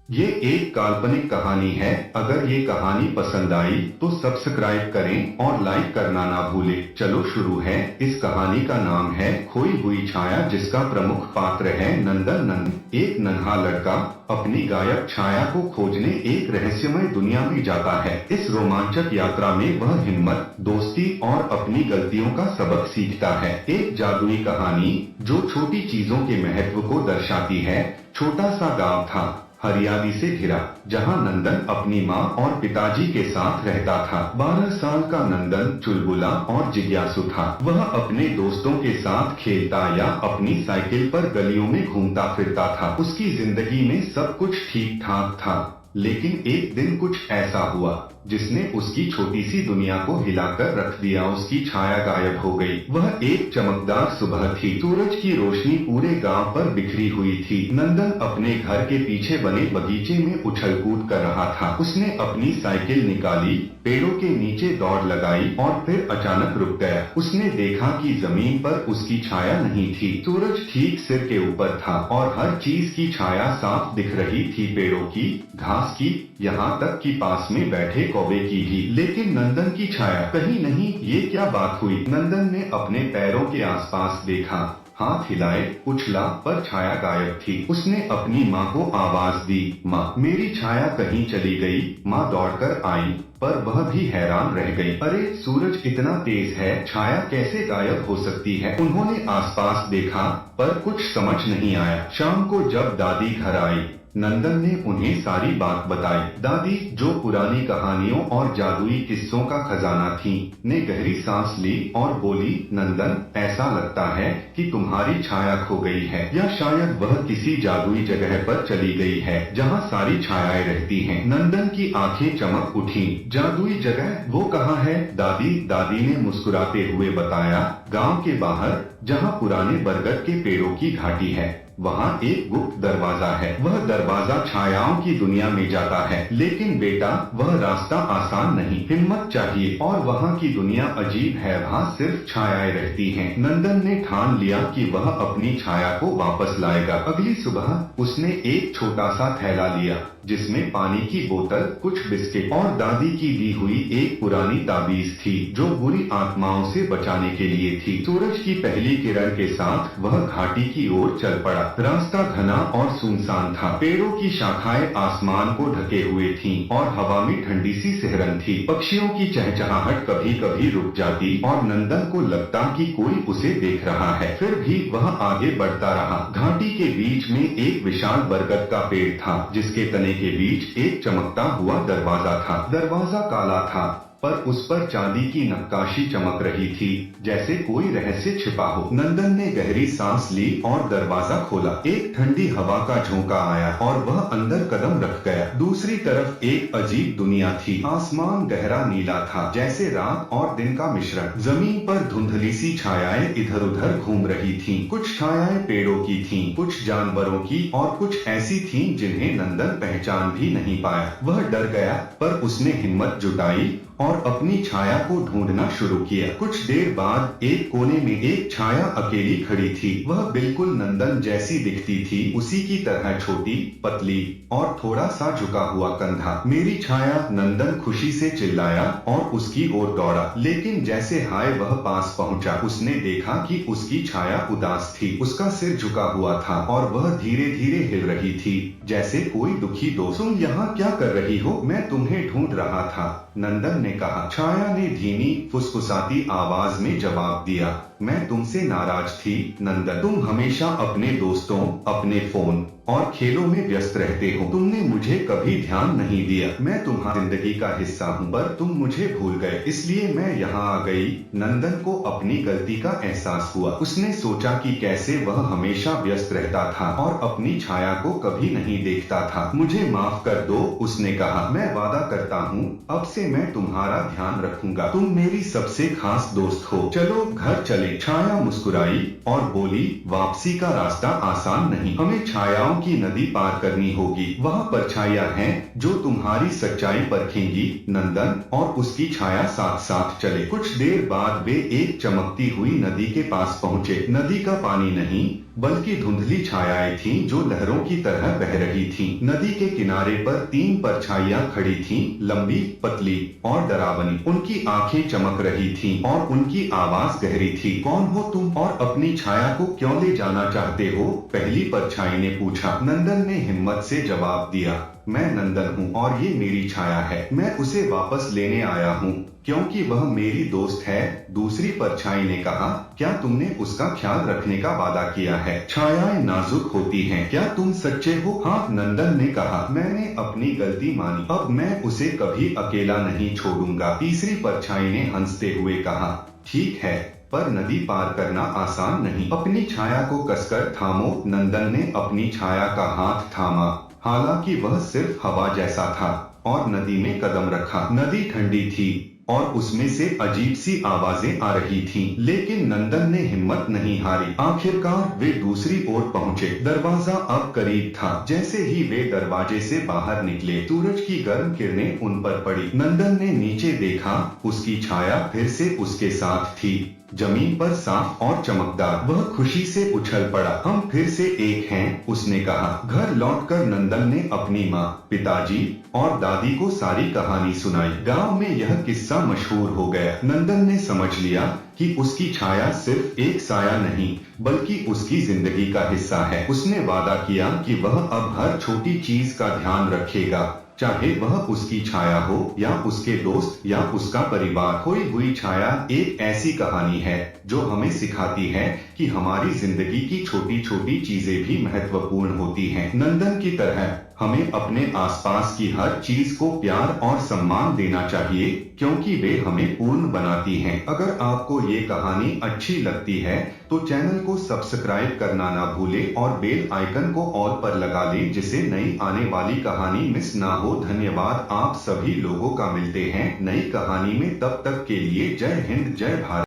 ये एक काल्पनिक कहानी है। अगर ये कहानी पसंद आई तो सब्सक्राइब करें और लाइक करना ना भूलें। चलो शुरू है। इस कहानी का नाम है खोई हुई छाया, जिसका प्रमुख पात्र है नंदन। एक नन्हा लड़का अपनी गायब छाया को खोजने एक रहस्यमय दुनिया में जाता है। इस रोमांचक यात्रा में वह हिम्मत, दोस्ती और अपनी गलतियों का सबक सीखता है। एक जादुई कहानी जो छोटी चीजों के महत्व को दर्शाती है। छोटा सा गांव था, हरियाली से घिरा, जहां नंदन अपनी माँ और पिताजी के साथ रहता था। 12 साल का नंदन चुलबुला और जिज्ञासु था। वह अपने दोस्तों के साथ खेलता या अपनी साइकिल पर गलियों में घूमता फिरता था। उसकी जिंदगी में सब कुछ ठीक ठाक था, लेकिन एक दिन कुछ ऐसा हुआ जिसने उसकी छोटी सी दुनिया को हिलाकर रख दिया। उसकी छाया गायब हो गई। वह एक चमकदार सुबह थी। सूरज की रोशनी पूरे गांव पर बिखरी हुई थी। नंदन अपने घर के पीछे बने बगीचे में उछल कूद कर रहा था। उसने अपनी साइकिल निकाली, पेड़ों के नीचे दौड़ लगाई और फिर अचानक रुक गया। उसने देखा कि जमीन पर उसकी छाया नहीं थी। सूरज ठीक सिर के ऊपर था और हर चीज की छाया साफ दिख रही थी, पेड़ों की, घास की, यहाँ तक कि पास में बैठे कौवे की भी। लेकिन नंदन की छाया कहीं नहीं। ये क्या बात हुई? नंदन ने अपने पैरों के आसपास देखा, हाथ हिलाए, उछला, पर छाया गायब थी। उसने अपनी माँ को आवाज दी, माँ, मेरी छाया कहीं चली गई। माँ दौड़कर आई, पर वह भी हैरान रह गई। अरे, सूरज इतना तेज है, छाया कैसे गायब हो सकती है? उन्होंने आसपास देखा, पर कुछ समझ नहीं आया। शाम को जब दादी घर आई, नंदन ने उन्हें सारी बात बताई। दादी, जो पुरानी कहानियों और जादुई किस्सों का खजाना थी, ने गहरी सांस ली और बोली, नंदन, ऐसा लगता है कि तुम्हारी छाया खो गई है, या शायद वह किसी जादुई जगह पर चली गई है जहाँ सारी छायाएं रहती हैं। नंदन की आंखें चमक उठी। जादुई जगह? वो कहाँ है दादी ने मुस्कुराते हुए बताया, गांव के बाहर, जहाँ पुराने बरगद के पेड़ों की घाटी है, वहाँ एक गुप्त दरवाजा है। वह दरवाजा छायाओं की दुनिया में जाता है। लेकिन बेटा, वह रास्ता आसान नहीं, हिम्मत चाहिए, और वहाँ की दुनिया अजीब है, वहाँ सिर्फ छायाएं रहती हैं। नंदन ने ठान लिया कि वह अपनी छाया को वापस लाएगा। अगली सुबह उसने एक छोटा सा थैला लिया, जिसमें पानी की बोतल, कुछ बिस्किट और दादी की दी हुई एक पुरानी ताबीज थी, जो बुरी आत्माओं से बचाने के लिए थी। सूरज की पहली किरण के साथ वह घाटी की ओर चल पड़ा। रास्ता घना और सुनसान था। पेड़ों की शाखाएं आसमान को ढके हुए थीं और हवा में ठंडी सी सिहरन थी। पक्षियों की चहचहाहट कभी कभी रुक जाती और नंदन को लगता कि कोई उसे देख रहा है। फिर भी वह आगे बढ़ता रहा। घाटी के बीच में एक विशाल बरगद का पेड़ था, जिसके तने के बीच एक चमकता हुआ दरवाजा था। दरवाजा काला था, पर उस पर चांदी की नक्काशी चमक रही थी, जैसे कोई रहस्य छिपा हो। नंदन ने गहरी सांस ली और दरवाजा खोला। एक ठंडी हवा का झोंका आया और वह अंदर कदम रख गया। दूसरी तरफ एक अजीब दुनिया थी। आसमान गहरा नीला था, जैसे रात और दिन का मिश्रण। जमीन पर धुंधली सी छायाएं इधर उधर घूम रही थीं। कुछ छायाएं पेड़ों की थीं, कुछ जानवरों की, और कुछ ऐसी थीं जिन्हें नंदन पहचान भी नहीं पाया। वह डर गया, पर उसने हिम्मत जुटाई और अपनी छाया को ढूंढना शुरू किया। कुछ देर बाद एक कोने में एक छाया अकेली खड़ी थी। वह बिल्कुल नंदन जैसी दिखती थी, उसी की तरह छोटी, पतली और थोड़ा सा झुका हुआ कंधा। मेरी छाया, नंदन खुशी से चिल्लाया और उसकी ओर दौड़ा। लेकिन जैसे हाय वह पास पहुंचा, उसने देखा कि उसकी छाया उदास थी। उसका सिर झुका हुआ था और वह धीरे धीरे हिल रही थी, जैसे कोई दुखी दोस्त। तुम यहाँ क्या कर रही हो? मैं तुम्हें ढूंढ रहा था, नंदन ने कहा। छाया ने धीमी फुसफुसाती आवाज में जवाब दिया, मैं तुमसे नाराज थी नंदन। तुम हमेशा अपने दोस्तों, अपने फोन और खेलों में व्यस्त रहते हो। तुमने मुझे कभी ध्यान नहीं दिया। मैं तुम्हारी जिंदगी का हिस्सा हूँ, पर तुम मुझे भूल गए, इसलिए मैं यहाँ आ गई। नंदन को अपनी गलती का एहसास हुआ। उसने सोचा कि कैसे वह हमेशा व्यस्त रहता था और अपनी छाया को कभी नहीं देखता था। मुझे माफ कर दो, उसने कहा। मैं वादा करता हूँ, अब से मैं तुम्हारा ध्यान रखूंगा। तुम मेरी सबसे खास दोस्त हो। चलो घर चले। छाया मुस्कुराई और बोली, वापसी का रास्ता आसान नहीं, हमें छायाओं की नदी पार करनी होगी। वहाँ परछाइयां हैं जो तुम्हारी सच्चाई परखेंगी। नंदन और उसकी छाया साथ साथ चले। कुछ देर बाद वे एक चमकती हुई नदी के पास पहुँचे। नदी का पानी नहीं, बल्कि धुंधली छायाएं थीं जो लहरों की तरह बह रही थीं। नदी के किनारे पर 3 परछाइयां खड़ी थीं, लंबी, पतली और डरावनी। उनकी आंखें चमक रही थीं और उनकी आवाज गहरी थी। कौन हो तुम और अपनी छाया को क्यों ले जाना चाहते हो? पहली परछाई ने पूछा। नंदन ने हिम्मत से जवाब दिया, मैं नंदन हूँ और ये मेरी छाया है। मैं उसे वापस लेने आया हूँ क्योंकि वह मेरी दोस्त है। दूसरी परछाई ने कहा, क्या तुमने उसका ख्याल रखने का वादा किया है? छायाएं नाजुक होती हैं, क्या तुम सच्चे हो? हाँ, नंदन ने कहा, मैंने अपनी गलती मानी, अब मैं उसे कभी अकेला नहीं छोड़ूंगा। तीसरी परछाई ने हंसते हुए कहा, ठीक है, पर नदी पार करना आसान नहीं। अपनी छाया को कसकर थामो। नंदन ने अपनी छाया का हाथ थामा, हालांकि वह सिर्फ हवा जैसा था, और नदी में कदम रखा। नदी ठंडी थी और उसमें से अजीब सी आवाजें आ रही थीं, लेकिन नंदन ने हिम्मत नहीं हारी। आखिरकार वे दूसरी ओर पहुंचे। दरवाजा अब करीब था। जैसे ही वे दरवाजे से बाहर निकले, सूरज की गर्म किरणें उन पर पड़ी। नंदन ने नीचे देखा, उसकी छाया फिर से उसके साथ थी, जमीन पर साफ और चमकदार। वह खुशी से उछल पड़ा। हम फिर से एक हैं, उसने कहा। घर लौटकर नंदन ने अपनी माँ, पिताजी और दादी को सारी कहानी सुनाई। गांव में यह किस्सा मशहूर हो गया। नंदन ने समझ लिया कि उसकी छाया सिर्फ एक साया नहीं, बल्कि उसकी जिंदगी का हिस्सा है। उसने वादा किया कि वह अब हर छोटी चीज का ध्यान रखेगा, चाहे वह उसकी छाया हो या उसके दोस्त या उसका परिवार। खोई हुई छाया एक ऐसी कहानी है जो हमें सिखाती है कि हमारी जिंदगी की छोटी छोटी चीजें भी महत्वपूर्ण होती हैं। नंदन की तरह हमें अपने आसपास की हर चीज को प्यार और सम्मान देना चाहिए, क्योंकि वे हमें पूर्ण बनाती हैं। अगर आपको ये कहानी अच्छी लगती है तो चैनल को सब्सक्राइब करना ना भूलें और बेल आइकन को ऑल पर लगा लें, जिससे नई आने वाली कहानी मिस ना हो। धन्यवाद आप सभी लोगों का। मिलते हैं नई कहानी में, तब तक के लिए जय हिंद, जय भारत।